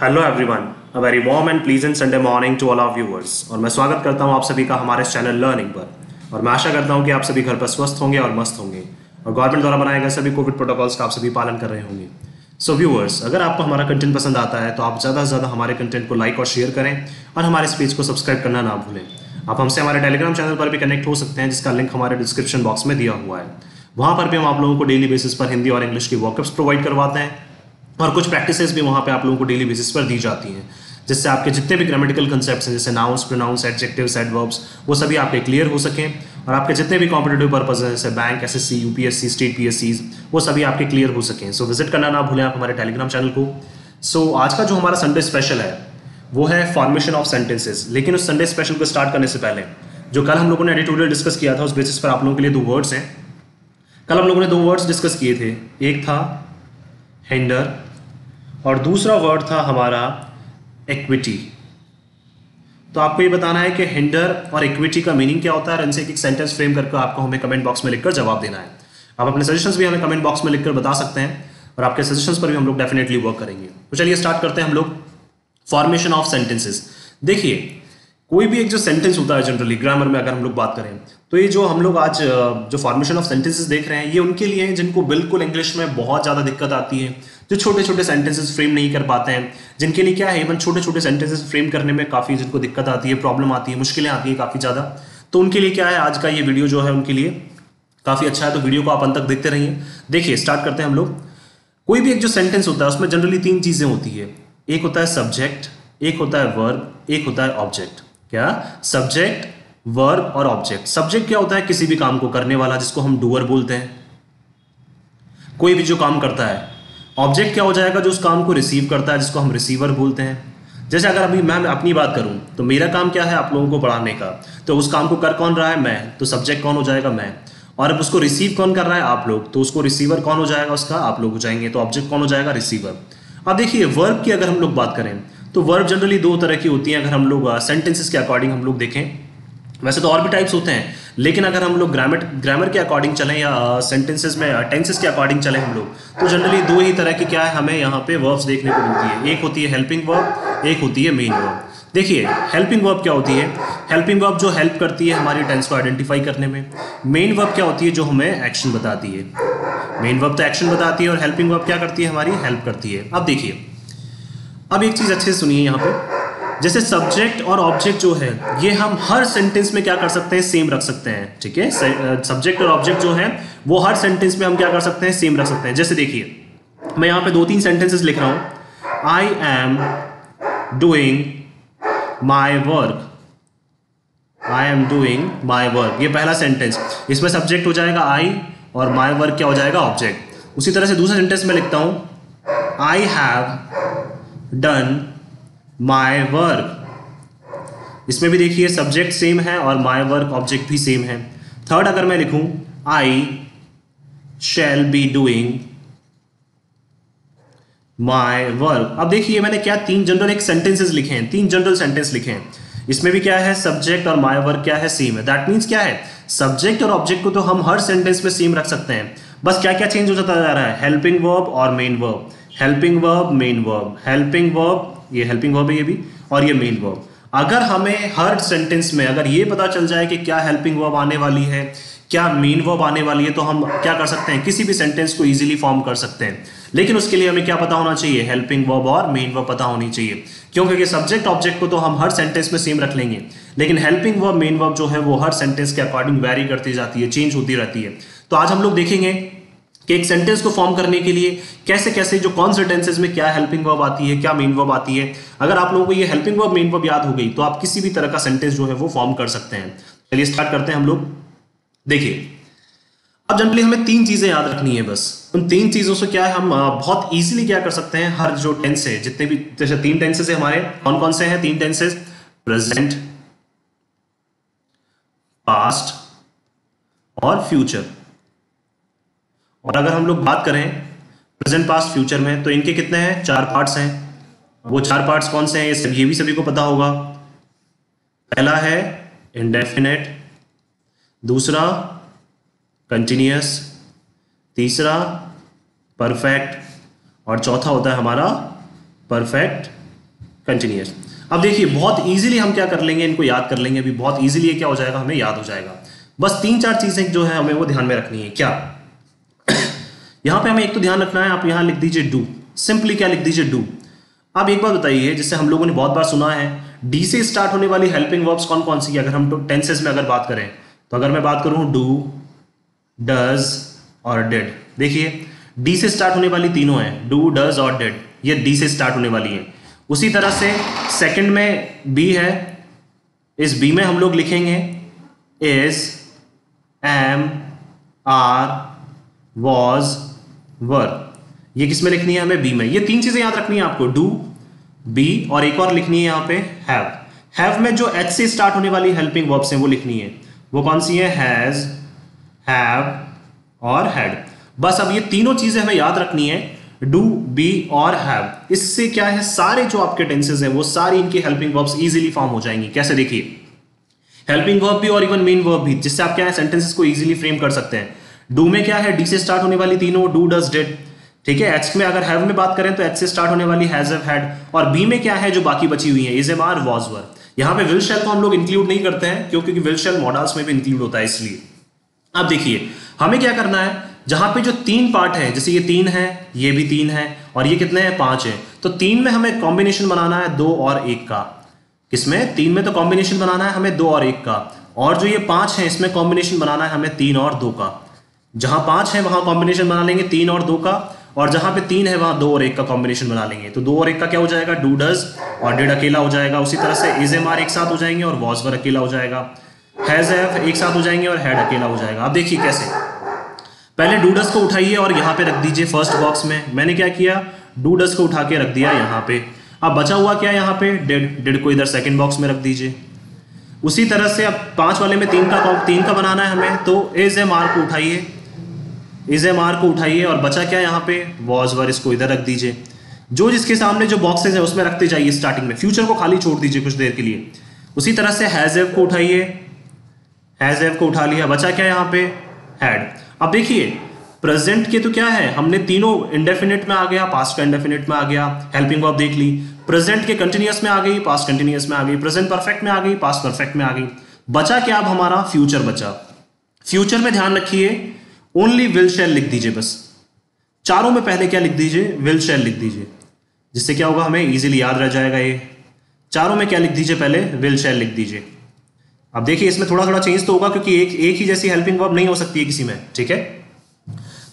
Hello everyone, a very warm and pleasant Sunday morning to all our viewers. और मैं स्वागत करता हूं आप सभी का हमारे चैनल लर्निंग पर। और मैं आशा करता हूं कि आप सभी घर पर स्वस्थ होंगे और मस्त होंगे और गवर्नमेंट द्वारा बनाए गए सभी कोविड प्रोटोकॉल्स का आप सभी पालन कर रहे होंगे। सो व्यूअर्स, अगर आपको हमारा कंटेंट पसंद आता है तो आप ज़्यादा से ज़्यादा हमारे कंटेंट को लाइक और शेयर करें और हमारे इस पेज को सब्सक्राइब करना ना भूलें। आप हमसे हमारे टेलीग्राम चैनल पर भी कनेक्ट हो सकते हैं, जिसका लिंक हमारे डिस्क्रिप्शन बॉक्स में दिया हुआ है। वहाँ पर भी हम आप लोगों को डेली बेसिस पर हिंदी और इंग्लिश की वर्कअप्स प्रोवाइड करवाते हैं और कुछ प्रैक्टिसेस भी वहाँ पे आप लोगों को डेली बेसिस पर दी जाती हैं, जिससे आपके जितने भी ग्रामेटिकल कंसेप्ट्स हैं जैसे नाउन्स, प्रोनाउंस, एडजेक्टिव्स, एडवर्ब्स, वो सभी आपके क्लियर हो सकें और आपके जितने भी कॉम्पिटेटिव पर्पस हैं जैसे बैंक, एसएससी, यूपीएससी, स्टेट पीएससीज, वो सभी आपके क्लियर हो सकें। सो विजिट करना ना भूलें आप हमारे टेलीग्राम चैनल को। सो आज का जो हमारा संडे स्पेशल है वो है फॉर्मेशन ऑफ सेंटेंसेस। लेकिन उस संडे स्पेशल को स्टार्ट करने से पहले जो कल हम लोगों ने एडिटोरियल डिस्कस किया था, उस बेसिस पर आप लोगों के लिए दो वर्ड्स हैं। कल हम लोगों ने दो वर्ड्स डिस्कस किए थे, एक था हिंडर और दूसरा वर्ड था हमारा इक्विटी। तो आपको ये बताना है कि हिंडर और इक्विटी का मीनिंग क्या होता है और इनसे एक सेंटेंस फ्रेम करके आपको हमें कमेंट बॉक्स में लिखकर जवाब देना है। आप अपने सजेशंस भी हमें कमेंट बॉक्स में लिखकर बता सकते हैं और आपके सजेशंस पर भी हम लोग डेफिनेटली वर्क करेंगे। तो चलिए स्टार्ट करते हैं हम लोग फॉर्मेशन ऑफ सेंटेंसेस। देखिए, कोई भी एक जो सेंटेंस होता है जनरली ग्रामर में अगर हम लोग बात करें तो ये जो हम लोग आज जो फॉर्मेशन ऑफ सेंटेंसेस देख रहे हैं, ये उनके लिए हैं जिनको बिल्कुल इंग्लिश में बहुत ज़्यादा दिक्कत आती है, जो छोटे छोटे सेंटेंसेस फ्रेम नहीं कर पाते हैं, जिनके लिए क्या है इवन छोटे छोटे सेंटेंसेस फ्रेम करने में काफ़ी जिनको दिक्कत आती है, प्रॉब्लम आती है, मुश्किलें आती है काफ़ी ज़्यादा। तो उनके लिए क्या है, आज का ये वीडियो जो है उनके लिए काफ़ी अच्छा है। तो वीडियो को आप अंत तक देखते रहिए। देखिए, स्टार्ट करते हैं हम लोग। कोई भी एक जो सेंटेंस होता है उसमें जनरली तीन चीज़ें होती है। एक होता है सब्जेक्ट, एक होता है वर्ब, एक होता है ऑब्जेक्ट। क्या? सब्जेक्ट, वर्ब और ऑब्जेक्ट। सब्जेक्ट क्या होता है? किसी भी काम को करने वाला, जिसको हम डूअर बोलते हैं, कोई भी जो काम करता है। ऑब्जेक्ट क्या हो जाएगा? जो उस काम को रिसीव करता है, जिसको हम रिसीवर बोलते हैं। जैसे अगर अभी मैं अपनी बात करूं तो मेरा काम क्या है? आप लोगों को पढ़ाने का। तो उस काम को कर कौन रहा है? मैं। तो सब्जेक्ट कौन हो जाएगा? मैं। और अब उसको रिसीव कौन कर रहा है? आप लोग। तो उसको रिसीवर कौन हो जाएगा? उसका आप लोग हो जाएंगे। तो ऑब्जेक्ट कौन हो जाएगा? रिसीवर। अब देखिए, वर्ब की अगर हम लोग बात करें तो वर्ब जनरली दो तरह की होती हैं। अगर हम लोग सेंटेंसेस के अकॉर्डिंग हम लोग देखें, वैसे तो और भी टाइप्स होते हैं, लेकिन अगर हम लोग ग्रामर के अकॉर्डिंग चलें या सेंटेंसेस में टेंसेस के अकॉर्डिंग चलें हम लोग, तो जनरली दो ही तरह की क्या है हमें यहाँ पे वर्ब्स देखने को मिलती है। एक होती है हेल्पिंग वर्ब, एक होती है मेन वर्ब। देखिए, हेल्पिंग वर्ब क्या होती है? हेल्पिंग वर्ब जो हेल्प करती है हमारी टेंस को आइडेंटिफाई करने में। मेन वर्ब क्या होती है? जो हमें एक्शन बताती है। मेन वर्ब तो एक्शन बताती है और हेल्पिंग वर्ब क्या करती है? हमारी हेल्प करती है। अब देखिए, अब एक चीज़ अच्छे से सुनिए यहाँ पे। जैसे सब्जेक्ट और ऑब्जेक्ट जो है, ये हम हर सेंटेंस में क्या कर सकते हैं? सेम रख सकते हैं। ठीक है, सब्जेक्ट और ऑब्जेक्ट जो है वो हर सेंटेंस में हम क्या कर सकते हैं? सेम रख सकते हैं। जैसे देखिए, मैं यहाँ पे दो तीन सेंटेंसेस लिख रहा हूँ। I am doing my work. I am doing my work, ये पहला सेंटेंस। इसमें सब्जेक्ट हो जाएगा आई और माई वर्क क्या हो जाएगा? ऑब्जेक्ट। उसी तरह से दूसरा सेंटेंस में लिखता हूँ, I have done my work. इसमें भी देखिए सब्जेक्ट सेम है और माई वर्क ऑब्जेक्ट भी सेम है। थर्ड अगर मैं लिखूं, I shall be doing my work. अब देखिए मैंने क्या तीन जनरल एक सेंटेंसेस लिखे हैं, तीन जनरल सेंटेंस लिखे हैं। इसमें भी क्या है? सब्जेक्ट और माई वर्क क्या है? सेम है। दैट मीन्स क्या है? सब्जेक्ट और ऑब्जेक्ट को तो हम हर सेंटेंस में सेम रख सकते हैं, बस क्या क्या चेंज हो जाता जा रहा है? हेल्पिंग वर्ब और main verb, helping verb, main verb, helping verb, ये हेल्पिंग वर्ब है ये भी, और ये मेन वर्ब। अगर हमें हर सेंटेंस में अगर ये पता चल जाए कि क्या हेल्पिंग वर्ब आने वाली है, क्या मेन वर्ब आने वाली है, तो हम क्या कर सकते हैं? किसी भी सेंटेंस को इजीली फॉर्म कर सकते हैं। लेकिन उसके लिए हमें क्या पता होना चाहिए? हेल्पिंग वर्ब और मेन वर्ब पता होनी चाहिए। क्योंकि सब्जेक्ट ऑब्जेक्ट को तो हम हर सेंटेंस में सेम रख लेंगे, लेकिन हेल्पिंग वर्ब, मेन वर्ब जो है वो हर सेंटेंस के अकॉर्डिंग वेरी करती जाती है, चेंज होती रहती है। तो आज हम लोग देखेंगे कि एक सेंटेंस को फॉर्म करने के लिए कैसे कैसे जो कौन से टेंसेस में क्या हेल्पिंग वर्ब आती है, क्या मेन वर्ब आती है। अगर आप लोगों को ये हेल्पिंग वर्ब, मेन वर्ब याद हो गई तो आप किसी भी तरह का सेंटेंस जो है वो फॉर्म कर सकते हैं। चलिए स्टार्ट करते हैं हम लोग। देखिए, अब जनरली हमें तीन चीजें याद रखनी है बस। उन तीन चीजों से क्या है, हम बहुत इजीली क्या कर सकते हैं, हर जो टेंस है, जितने भी जैसे तीन टेंसेस है हमारे, कौन कौन से हैं? तीन टेंसेस, प्रेजेंट, पास्ट और फ्यूचर। और अगर हम लोग बात करें प्रेजेंट, पास्ट, फ्यूचर में, तो इनके कितने हैं? चार पार्ट्स हैं। वो चार पार्ट्स कौन से हैं? ये भी सभी को पता होगा। पहला है इंडेफिनेट, दूसरा कंटिन्यूअस, तीसरा परफेक्ट और चौथा होता है हमारा परफेक्ट कंटिन्यूअस। अब देखिए बहुत इजीली हम क्या कर लेंगे, इनको याद कर लेंगे अभी, बहुत इजीली ये क्या हो जाएगा, हमें याद हो जाएगा। बस 3-4 चीजें जो है हमें वो ध्यान में रखनी है। क्या यहाँ पे हमें एक तो ध्यान रखना है, आप यहाँ लिख दीजिए डू, सिंपली क्या लिख दीजिए डू। अब एक बात बताइए, जिससे हम लोगों ने बहुत बार सुना है, डी से स्टार्ट होने वाली हेल्पिंग वर्ब्स कौन कौन सी है? अगर हम टेंसेस में अगर बात करें तो अगर मैं बात करूं डू, डज और डिड, देखिए डी से स्टार्ट होने वाली तीनों हैं, डू, डज और डिड, ये डी से स्टार्ट होने वाली है। उसी तरह से सेकंड में बी है, इस बी में हम लोग लिखेंगे इज, एम, आर, वॉज, वर। ये किस में लिखनी है हमें? बी में। ये 3 चीजें याद रखनी है आपको, डू, बी और एक और लिखनी है यहाँ पे हैव। हैव में जो एच से स्टार्ट होने वाली हेल्पिंग वर्ब्स हैं वो लिखनी है, वो कौन सी है? हैज, हैव और हैड। बस अब ये तीनों चीजें हमें याद रखनी है, डू, बी और हैव। इससे क्या है, सारे जो आपके टेंसेस हैं वो सारी इनकी हेल्पिंग वर्ब्स इजीली फॉर्म हो जाएंगी। कैसे? देखिए हेल्पिंग वर्ब भी और इवन मेन वर्ब भी, जिससे आप क्या है सेंटेंसेस को इजीली फ्रेम कर सकते हैं। डू में क्या है, डी से स्टार्ट होने वाली तीनों, डू, डज, डिड, ठीक है। एच में अगर हैव में बात करें तो एच से स्टार्ट होने वाली हैज, हैव, हैड। और बी में क्या है जो बाकी बची हुई है, इज, एम, आर, वॉज, वर। यहाँ पे विल शेल को हम लोग इंक्लूड नहीं करते हैं क्योंकि विल शेल मॉडल्स में भी इंक्लूड होता है, इसलिए। अब देखिए हमें क्या करना है, जहां पे जो 3 पार्ट है, जैसे ये 3 है, ये भी 3 है और ये कितने हैं? 5 है। तो 3 में हमें कॉम्बिनेशन बनाना है 2 और 1 का। किसमें? 3 में तो कॉम्बिनेशन बनाना है हमें 2 और 1 का। और जो ये 5 है इसमें कॉम्बिनेशन बनाना है हमें 3 और 2 का। जहां 5 है वहां कॉम्बिनेशन बना लेंगे 3 और 2 का, और जहां पे 3 है वहां 2 और 1 का कॉम्बिनेशन बना लेंगे। तो 2 और 1 का क्या हो जाएगा? डू, डज और डिड अकेला हो जाएगा। उसी तरह से इज, एम, आर एक साथ हो जाएंगे और वॉज, वर अकेला हो जाएगा। हैज, हैव एक साथ हो जाएंगे और हैड अकेला हो जाएगा। अब देखिए कैसे, पहले डू, डज को उठाइए और यहाँ पे रख दीजिए फर्स्ट बॉक्स में। मैंने क्या किया, डू, डज को उठा के रख दिया यहाँ पे। अब बचा हुआ क्या यहाँ पे? डिड। डिड को इधर सेकंड बॉक्स में रख दीजिए। उसी तरह से अब 5 वाले में 3 का बनाना है हमें, तो इज, एम, आर को उठाइए, इज, एम, आर को उठाइए और बचा क्या यहाँ पे? वॉज, वर, इसको इधर रख दीजिए। जो जिसके सामने जो बॉक्सेस है उसमें रखते जाइए स्टार्टिंग में, फ्यूचर को खाली छोड़ दीजिए कुछ देर के लिए। उसी तरह से हैज, हैव को उठाइए, हैज, हैव को उठा लिया, बचा क्या यहाँ पे? हैड। अब देखिए प्रेजेंट के तो क्या है, हमने तीनों इंडेफिनिट में आ गया, पास्ट का इंडेफिनिट में आ गया, हेल्पिंग वर्ब देख ली। प्रेजेंट के कंटिन्यूअस में आ गई, पास्ट कंटिन्यूअस में आ गई, प्रेजेंट परफेक्ट में आ गई, पास्ट परफेक्ट में आ गई। बचा क्या अब हमारा? फ्यूचर बचा। फ्यूचर में ध्यान रखिए ओनली विल शेल लिख दीजिए, बस चारों में पहले क्या लिख दीजिए? विल शेल लिख दीजिए, जिससे क्या होगा हमें इजीली याद रह जाएगा। ये चारों में क्या लिख दीजिए? पहले विल शेल लिख दीजिए। अब देखिए इसमें थोड़ा थोड़ा चेंज तो होगा क्योंकि एक ही जैसी हेल्पिंग वर्ब नहीं हो सकती है किसी में, ठीक है।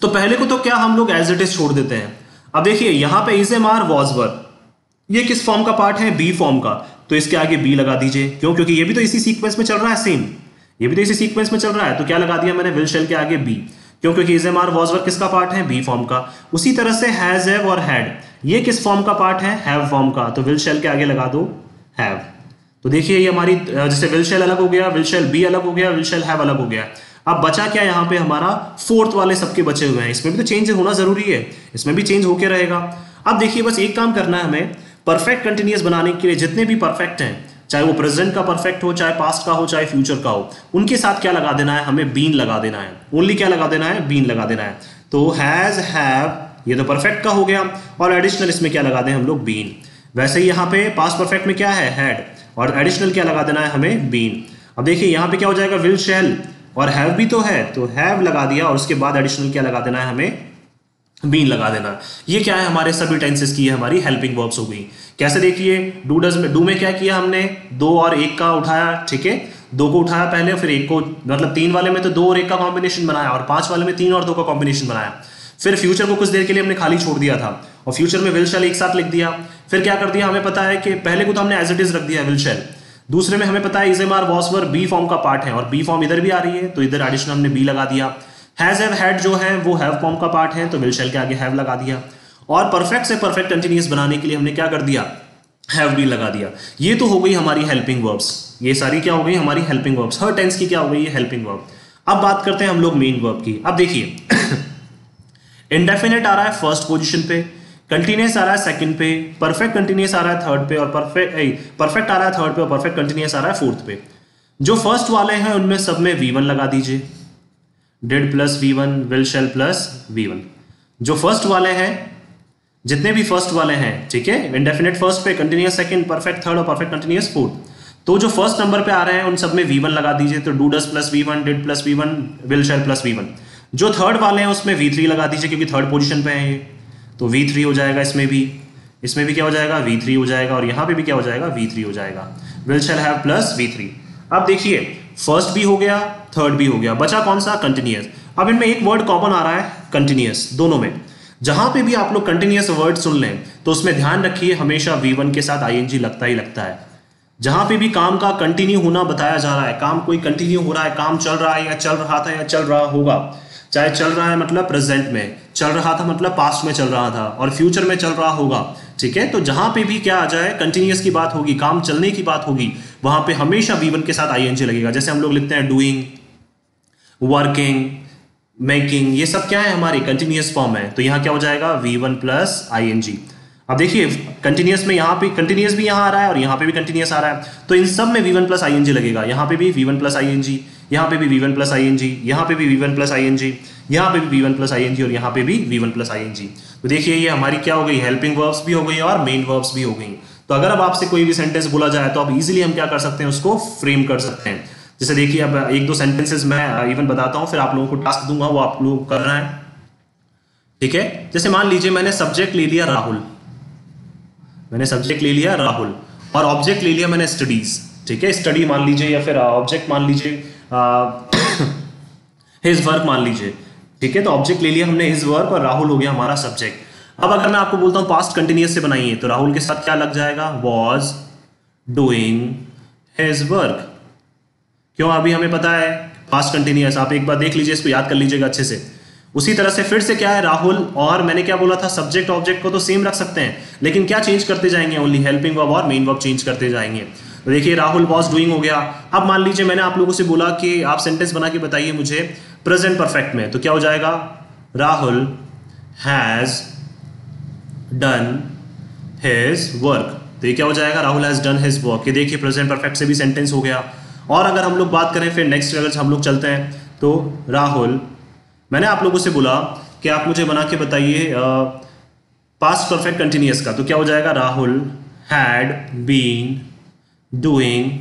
तो पहले को तो क्या हम लोग एज इट इज छोड़ देते हैं। अब देखिए यहां पे इज, एम, आर, वॉज, वर, ये किस फॉर्म का पार्ट है? बी फॉर्म का। तो इसके आगे बी लगा दीजिए, क्यों? क्योंकि ये भी तो इसी सीक्वेंस में चल रहा है, सेम ये भी तो इसी सीक्वेंस में चल रहा है। तो क्या लगा दिया मैंने? विल शेल के आगे बी, क्यों? क्योंकि इज, एम, आर, वॉज, वर किसका पार्ट है? बी फॉर्म का। उसी तरह से हैज, हैव और हैड, ये किस फॉर्म का पार्ट है? हैव फॉर्म का। तो विल शेल के आगे लगा दो हैव। तो देखिए ये हमारी जैसे विल शेल अलग हो गया, विल शेल बी अलग हो गया, विल शेल हैव अलग हो गया। अब बचा क्या यहाँ पे हमारा? फोर्थ वाले सबके बचे हुए हैं। इसमें भी तो चेंज होना जरूरी है, इसमें भी चेंज होके रहेगा। अब देखिए बस एक काम करना है हमें, परफेक्ट कंटिन्यूअस बनाने के लिए जितने भी परफेक्ट हैं, चाहे वो प्रेजेंट का परफेक्ट हो, चाहे पास्ट का हो, चाहे फ्यूचर का हो, उनके साथ क्या लगा देना है? हमें बीन लगा देना है। ओनली क्या लगा देना है? बीन लगा देना है। तो हैज, हैव ये तो परफेक्ट का हो गया, और एडिशनल इसमें क्या लगा दें हम लोग? बीन। वैसे ही यहाँ पे पास्ट परफेक्ट में क्या है? हैड, और एडिशनल क्या लगा देना है हमें? बीन। अब देखिए यहाँ पे क्या हो जाएगा? विल शेल और हैव भी तो है, तो हैव लगा दिया और उसके बाद एडिशनल क्या लगा देना है हमें? बीन लगा देना। ये क्या है? हमारे सभी टेंसेस की है हमारी हेल्पिंग वर्ब्स हो गई। कैसे? देखिए डू, डज में, डू में क्या किया हमने? 2 और 1 का उठाया, ठीक है, 2 को उठाया पहले, फिर 1 को, मतलब 3 वाले में तो 2 और 1 का कॉम्बिनेशन बनाया, और 5 वाले में 3 और 2 का कॉम्बिनेशन बनाया। फिर फ्यूचर को कुछ देर के लिए हमने खाली छोड़ दिया था और फ्यूचर में विल शेल एक साथ लिख दिया। फिर क्या कर दिया? हमें पता है कि पहले को तो हमने एज इट इज रख दिया विल शेल, दूसरे में हमें पता है is, am, are, was, were be form का पार्ट है, और बी फॉर्म इधर भी आ रही है, तो इधर एडिशनल हमने बी लगा दिया। हैज, हैव, हैड जो है वो हैव फॉर्म का पार्ट है, तो विल शेल के आगे हैव लगा दिया। और परफेक्ट से परफेक्ट कंटिन्यूअस बनाने के लिए हमने क्या कर दिया? हैव भी लगा दिया। ये तो हो गई हमारी हेल्पिंग वर्ब्स। ये सारी क्या हो गई? हमारी हेल्पिंग वर्ब्स। हर टेंस की क्या हो गई? ये हेल्पिंग वर्ब। अब बात करते हैं हम लोग मेन वर्ब की। अब देखिए इंडेफिनिट आ रहा है फर्स्ट पोजीशन पे, कंटिन्यूअस आ रहा है सेकंड पे, परफेक्ट कंटिन्यूअस आ रहा है थर्ड पे, और परफेक्ट आ रहा है थर्ड पे, और परफेक्ट कंटिन्यूअस आ रहा है फोर्थ पे। जो फर्स्ट वाले हैं उनमें सब में V1 लगा दीजिए, did plus V1, will shell plus V1। जो फर्स्ट वाले हैं, जितने भी फर्स्ट वाले हैं, ठीक है, इंडेफिनिट फर्स्ट पे, कंटिन्यूअस सेकंड, परफेक्ट थर्ड और परफेक्ट कंटिन्यूअस फोर्थ। तो जो फर्स्ट नंबर पे आ रहे हैं उन सब में V1 लगा दीजिए, तो do does plus V1, did plus V1, will shell plus V1। जो थर्ड वाले हैं उसमें V3 लगा दीजिए क्योंकि थर्ड पोजीशन पे है ये, तो V3 हो जाएगा। इसमें भी क्या हो जाएगा, V3 हो जाएगा, और यहाँ पे भी क्या हो जाएगा, V3 हो जाएगा। Will shall have plus V3। अब देखिए फर्स्ट भी हो गया, थर्ड भी हो गया, बचा कौन सा, कंटिन्यूअस। अब इनमें एक वर्ड कॉमन आ रहा है, कंटिन्यूअस, दोनों में। जहां पे भी आप लोग कंटिन्यूअस वर्ड सुन लें तो उसमें ध्यान रखिए हमेशा V1 के साथ ING लगता ही लगता है। जहां पे भी काम का कंटिन्यू होना बताया जा रहा है, काम कोई कंटिन्यू हो रहा है, काम चल रहा है या चल रहा था या चल रहा होगा, चाहे चल रहा है मतलब प्रेजेंट में, चल रहा था मतलब पास्ट में चल रहा था, और फ्यूचर में चल रहा होगा, ठीक है। तो जहां पे भी क्या आ जाए, कंटिन्यूअस की बात होगी, काम चलने की बात होगी, वहां पे हमेशा V1 के साथ ING लगेगा। जैसे हम लोग लिखते हैं डूइंग, वर्किंग, मेकिंग, ये सब क्या है, हमारी कंटिन्यूअस फॉर्म है। तो यहाँ क्या हो जाएगा, V1 प्लस ING। अब देखिए कंटिन्यूअस में यहाँ पे कंटिन्यूअस भी यहाँ आ रहा है और यहाँ पे भी कंटिन्यूअस आ रहा है, तो इन सब में V1 प्लस ING लगेगा। यहाँ पे भी V1 प्लस ING, यहाँ पे भी V1 प्लस ING, यहाँ पे भी V1 प्लस ING, यहाँ पे भी V1 प्लस ING और यहाँ पे भी V1 प्लस ING। तो देखिए ये हमारी क्या हो गई, हेल्पिंग वर्ब्स भी हो गई और मेन वर्ब्स भी हो गई। तो अगर अब आपसे कोई भी सेंटेंस बोला जाए तो आप इजीली हम क्या कर सकते हैं, उसको फ्रेम कर सकते हैं। जैसे देखिए अब एक दो सेंटेंसेस मैं इवन बताता हूँ, फिर आप लोगों को टास्क दूंगा, वो आप लोग कर रहे हैं, ठीक है। जैसे मान लीजिए मैंने सब्जेक्ट ले लिया राहुल, मैंने सब्जेक्ट ले लिया राहुल और ऑब्जेक्ट ले लिया मैंने स्टडीज, ठीक है, स्टडी मान लीजिए या फिर ऑब्जेक्ट मान लीजिए हिज वर्क मान लीजिए, ठीक है। तो ऑब्जेक्ट ले लिया हमने हिज वर्क और राहुल हो गया हमारा सब्जेक्ट। अब अगर मैं आपको बोलता हूँ पास्ट कंटिन्यूअस से बनाइए तो राहुल के साथ क्या लग जाएगा, वॉज डूइंग हिज वर्क। क्यों, अभी हमें पता है पास्ट कंटिन्यूअस, आप एक बार देख लीजिए, इसको याद कर लीजिएगा अच्छे से। उसी तरह से फिर से क्या है, राहुल और मैंने क्या बोला था, सब्जेक्ट ऑब्जेक्ट को तो सेम रख सकते हैं, लेकिन क्या चेंज करते जाएंगे, ओनली हेल्पिंग वर्ब और मेन वर्ब चेंज करते जाएंगे। तो देखिए राहुल वॉज डूइंग हो गया। अब मान लीजिए मैंने आप लोगों से बोला कि आप सेंटेंस बना के बताइए मुझे प्रेजेंट परफेक्ट में, तो क्या हो जाएगा, Rahul has done his work. तो ये क्या हो जाएगा, Rahul has done his work. ये देखिए प्रेजेंट परफेक्ट से भी सेंटेंस हो गया। और अगर हम लोग बात करें फिर नेक्स्ट, अगर हम लोग चलते हैं तो राहुल, मैंने आप लोगों से बोला कि आप मुझे बना के बताइए पास्ट परफेक्ट कंटिन्यूअस का, तो क्या हो जाएगा, Rahul had been doing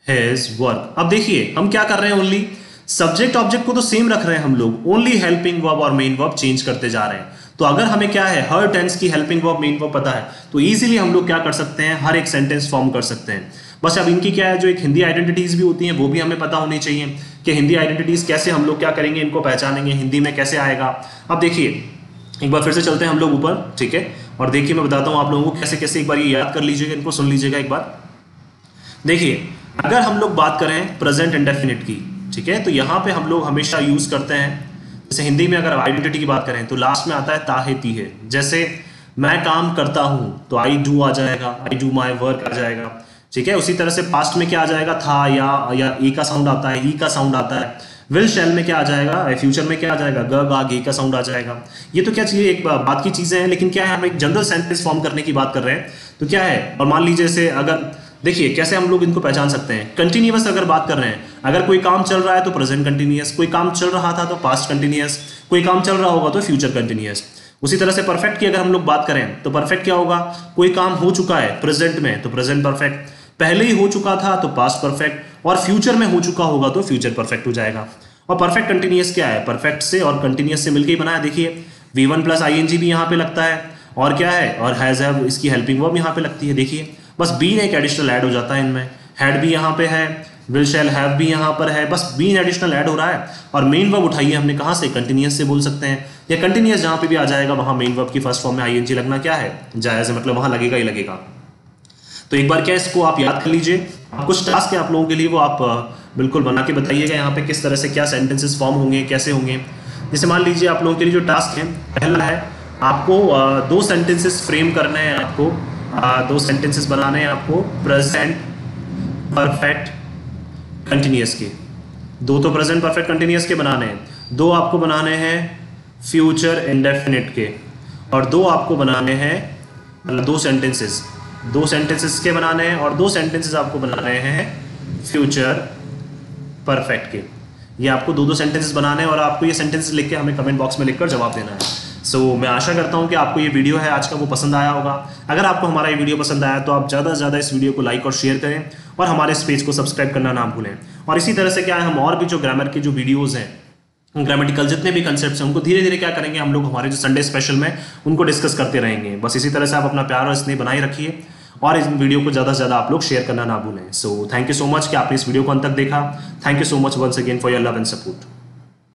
his work. अब देखिए हम क्या कर रहे हैं, ओनली सब्जेक्ट ऑब्जेक्ट को तो सेम रख रहे हैं हम लोग, ओनली हेल्पिंग वर्ब और मेन वर्ब चेंज करते जा रहे हैं। तो अगर हमें क्या है, हर टेंस की हेल्पिंग वर्ब मेन वर्ब पता है, तो इजीली हम लोग क्या कर सकते हैं, हर एक सेंटेंस फॉर्म कर सकते हैं। बस अब इनकी क्या है, जो एक हिंदी आइडेंटिटीज भी होती हैं वो भी हमें पता होनी चाहिए कि हिंदी आइडेंटिटीज कैसे हम लोग क्या करेंगे, इनको पहचानेंगे, हिंदी में कैसे आएगा। अब देखिए एक बार फिर से चलते हैं हम लोग ऊपर, ठीक है, और देखिए मैं बताता हूँ आप लोगों को कैसे कैसे, एक बार ये याद कर लीजिएगा, इनको सुन लीजिएगा एक बार। देखिए अगर हम लोग बात करें प्रेजेंट इंडेफिनिट की, ठीक है, तो यहाँ पे हम लोग हमेशा यूज करते हैं, जैसे हिंदी में अगर आइडेंटिटी की बात करें तो लास्ट में आता है ता है ती है। जैसे मैं काम करता हूँ तो आई डू आ जाएगा, आई डू माई वर्क आ जाएगा, ठीक है। उसी तरह से पास्ट में क्या आ जाएगा, था या ई का साउंड आता है, ई का साउंड आता है। विल शैल में क्या आ जाएगा, फ्यूचर में क्या आ जाएगा, ग गा गे का साउंड आ जाएगा। ये तो क्या चाहिए, एक बात की चीजें हैं, लेकिन क्या है हम एक जनरल सेंटेंस फॉर्म करने की बात कर रहे हैं। तो क्या है, और मान लीजिए जैसे अगर देखिए कैसे हम लोग इनको पहचान सकते हैं, कंटिन्यूअस अगर बात कर रहे हैं, अगर कोई काम चल रहा है तो प्रेजेंट कंटिन्यूअस, कोई काम चल रहा था तो पास्ट कंटिन्यूअस, कोई काम चल रहा होगा तो फ्यूचर कंटिन्यूअस। उसी तरह से परफेक्ट की अगर हम लोग बात करें तो परफेक्ट क्या होगा, कोई काम हो चुका है प्रेजेंट में तो प्रेजेंट परफेक्ट, पहले ही हो चुका था तो पास्ट परफेक्ट, और फ्यूचर में हो चुका होगा तो फ्यूचर परफेक्ट हो जाएगा। और परफेक्ट कंटिन्यूअस क्या है, परफेक्ट से और कंटिन्यूअस से मिलकर ही बना है। देखिए V1 प्लस ING भी यहाँ पे लगता है, और क्या है, और हैज हैव इसकी हेल्पिंग वर्ब यहाँ पे लगती है। देखिए बस बीन एक एडिशनल ऐड हो जाता है इनमें, हैड भी यहाँ पे है, विल शैल हैव भी यहाँ पर है, बस बीन एडिशनल ऐड हो रहा है। और मेन वर्ब उठाइए हमने कहाँ से, कंटिन्यूअस से बोल सकते हैं, या कंटिन्यूअस जहाँ पे भी आ जाएगा वहाँ मेन वर्ब की फर्स्ट फॉर्म में ING लगना क्या है, जायज़ है, मतलब वहाँ लगेगा ही लगेगा। तो एक बार क्या इसको आप याद कर लीजिए, कुछ टास्क है आप लोगों के लिए, वो आप बिल्कुल बना के बताइएगा यहाँ पे किस तरह से क्या सेंटेंसेस फॉर्म होंगे, कैसे होंगे। जैसे मान लीजिए आप लोगों के लिए जो टास्क है, पहला है आपको दो सेंटेंसेस फ्रेम करने हैं, आपको दो सेंटेंसेस बनाने हैं आपको प्रेजेंट परफेक्ट कंटिन्यूअस के, दो तो प्रेजेंट परफेक्ट कंटिन्यूअस के बनाने हैं, दो आपको बनाने हैं फ्यूचर इंडेफिनिट के, और दो आपको बनाने हैं, मतलब दो सेंटेंसेस के बनाने हैं, और दो सेंटेंसेस आपको बनाने हैं फ्यूचर परफेक्ट के। ये आपको दो सेंटेंसेस बनाने हैं और आपको ये सेंटेंसेस लिख के हमें कमेंट बॉक्स में लिखकर जवाब देना है। मैं आशा करता हूँ कि आपको ये वीडियो है आज का वो पसंद आया होगा। अगर आपको हमारा ये वीडियो पसंद आया तो आप ज़्यादा से ज़्यादा इस वीडियो को लाइक और शेयर करें और हमारे इस पेज को सब्सक्राइब करना ना भूलें। और इसी तरह से क्या है, हम और भी जो ग्रामर की जो वीडियोज़ हैं, ग्रामेटिकल जितने भी कंसेप्ट्स हैं, उनको धीरे धीरे क्या करेंगे हम लोग हमारे जो संडे स्पेशल में उनको डिस्कस करते रहेंगे। बस इसी तरह से आप अपना प्यार और स्नेह बनाए रखिए और इस वीडियो को ज़्यादा से ज़्यादा आप लोग शेयर करना ना भूलें। थैंक यू सो मच कि आपने इस वीडियो को अंत तक देखा। Thank you so much once again for your love and support.